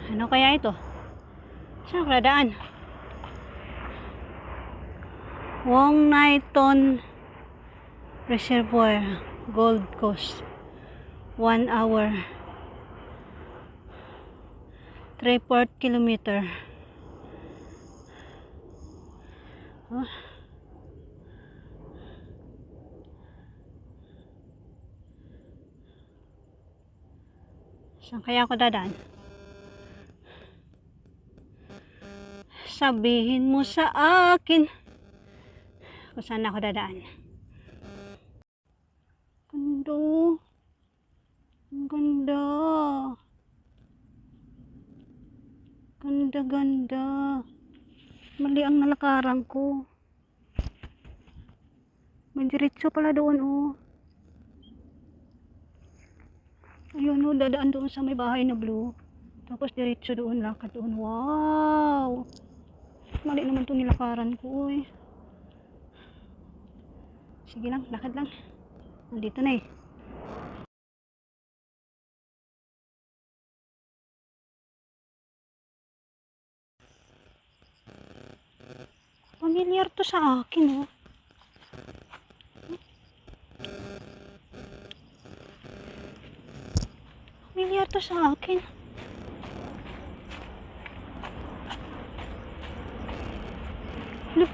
Ano kaya ito? Saan ko nadaan? Wong Naiton Reservoir, Gold Coast. 1 hour. 3/4 kilometer. Oh. Saan kaya ako dadaan? Sabihin mo sa akin kung saan ako dadaan. Ganda. Ang ganda. Ganda, ganda. Mali ang nalakaran ko. May diretso pala doon, oh. Ayun, oh, dadaan doon sa may bahay na blue. Tapos diretso doon, lakad doon. Wow! Mali naman itong nilakaran ko, eh. Sige lang, lakad lang. Nandito na, eh. Familiar to sa akin, oh. Familiar to sa akin. Look.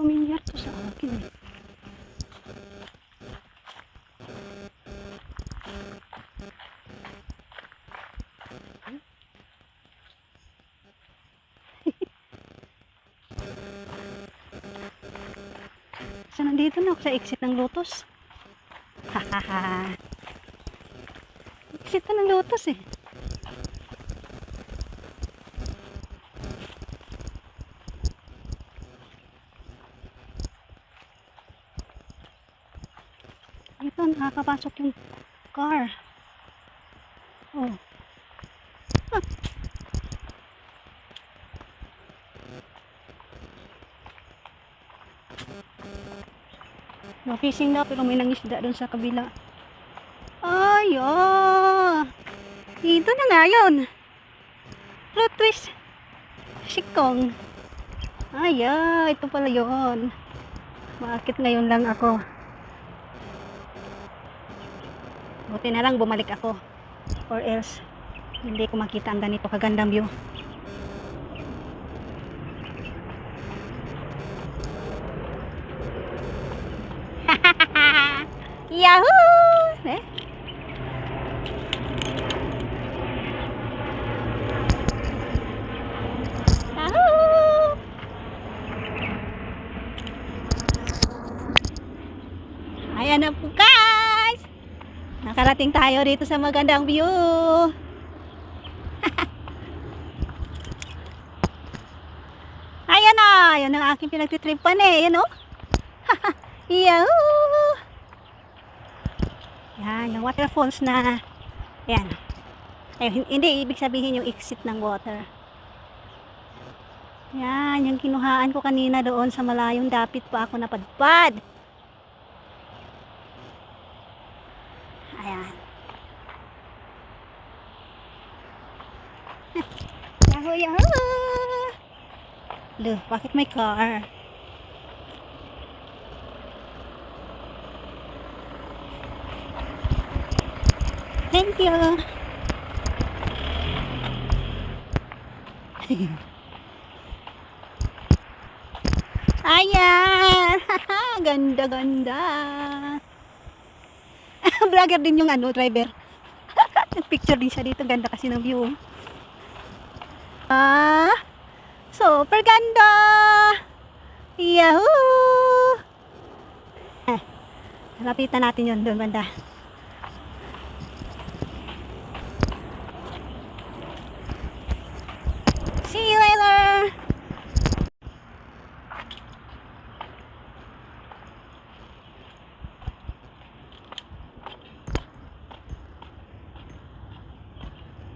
Familiar to sa akin, eh. So, nandito na ako sa exit ng Lotus. Hahaha. Exit na ng Lotus, eh. Ito, nakakapasok yung car. Oh. Ah. No fishing daw, pero may nangisda doon sa kabila. Ay, oh. Dito na nga yun. Root twist. Sikong. Ay, ito pala yun. Bakit ngayon lang ako? Buti na lang bumalik ako. Or else, hindi ko makita ang ganito kagandang view. Yahoo! Eh? Yahoo! Ayan na po, guys! Nakarating tayo dito sa magandang view. Ayan na! Ayan ang aking pinagtitripan, eh. Ayan, oh. Yahoo! Yan, yung waterfalls na. Ayan. Ayun, hindi ibig sabihin yung exit ng water. Yan, yung kinuhaan ko kanina doon sa malayong dapit pa ako napadpad. Ayan. Yahoo, yahoo! Look, bakit may car? Thank you. Ayan. Ganda, ganda. Vlogger din yung driver. Nagpicture din siya dito. Ganda kasi ng view. Super ganda. Yahoo! Lapitan natin yun doon banda. See you later!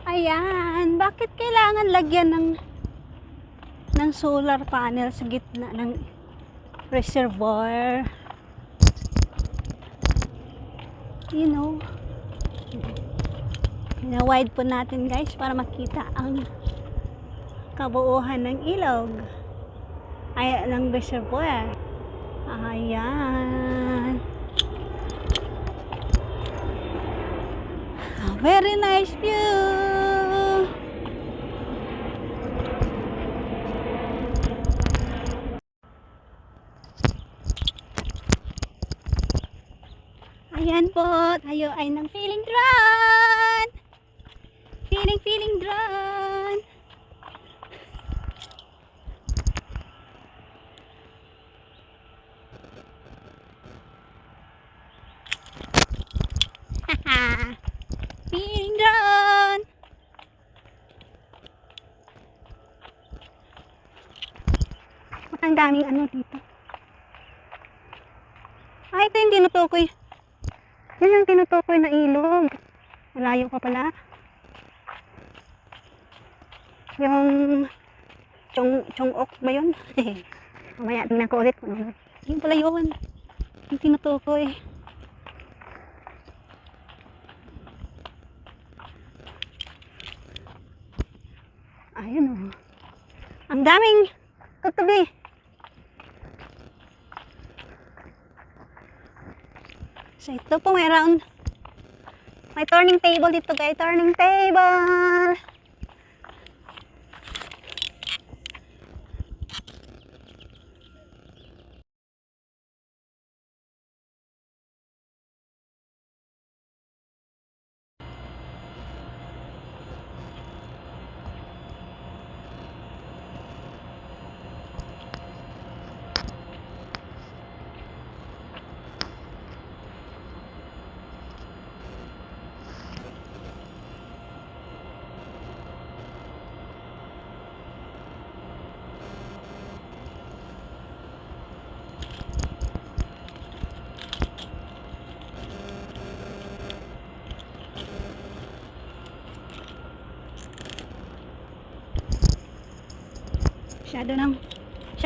Ayan, bakit kailangan lagyan ng solar panel sa gitna ng reservoir? You know, na-wide po natin guys para makita ang kabuuhan ng ilog ay ng reservoir. Ayan, very nice view. Ayan po, tayo ay ng feeling drone. Feeling drone. Haha. Feeling drone. Ang daming ano dito. Ay, ito yung tinutukoy. Yan yung tinutukoy na ilog. Malayo pa pala. Yung Chong-ok ba yun? Mamaya tingnan ko ulit. Yung pala yun. Yung tinutukoy. Ayun o. Ang daming katabi. So ito po mayroon. May turning table dito guys. Turning table.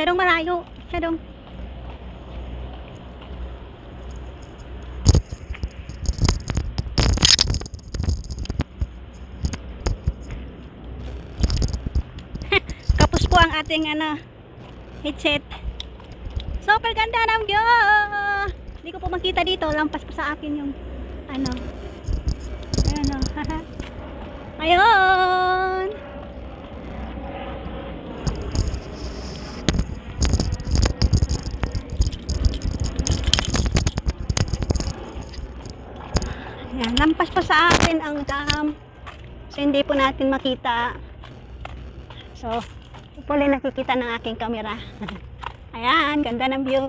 Masyadong malayo. Kapos po ang ating headset. Super ganda ng view. Hindi ko po makita dito. Lampas po sa akin yung ayun o. Ayun. Ayan, lampas po sa atin ang dam. So, hindi po natin makita. So, po lang nakikita ng aking camera. Ayan, ganda ng view.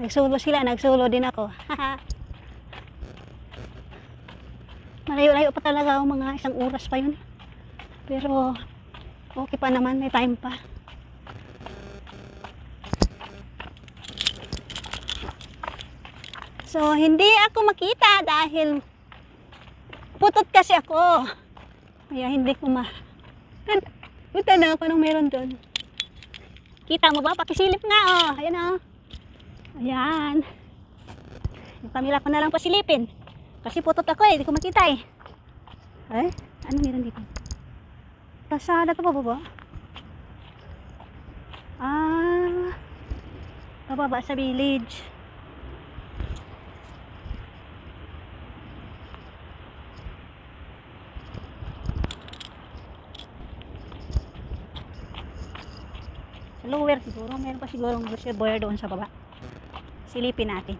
Nagsulo sila, nagsulo din ako. Malayo-layo pa talaga, mga 1 oras pa yun. Pero, okay pa naman, may time pa. So, hindi ako makita dahil putot kasi ako. Kaya hindi ko Punta na ako nung meron doon. Kita mo ba? Pakisilip nga oh. Ayan oh. Ayan. Yung kamila ko na lang pasilipin. Kasi putot ako hindi ko makita eh. Ay, ano meron dito? Kasada to ba? Bababa sa village. Lower siguro, meron pa siguro ng reservoir doon sa baba. Silipin natin.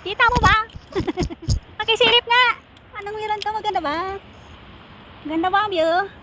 Kita mo ba? Pakisilip nga. Anong meron to? Maganda ba? Ganda ba ang view?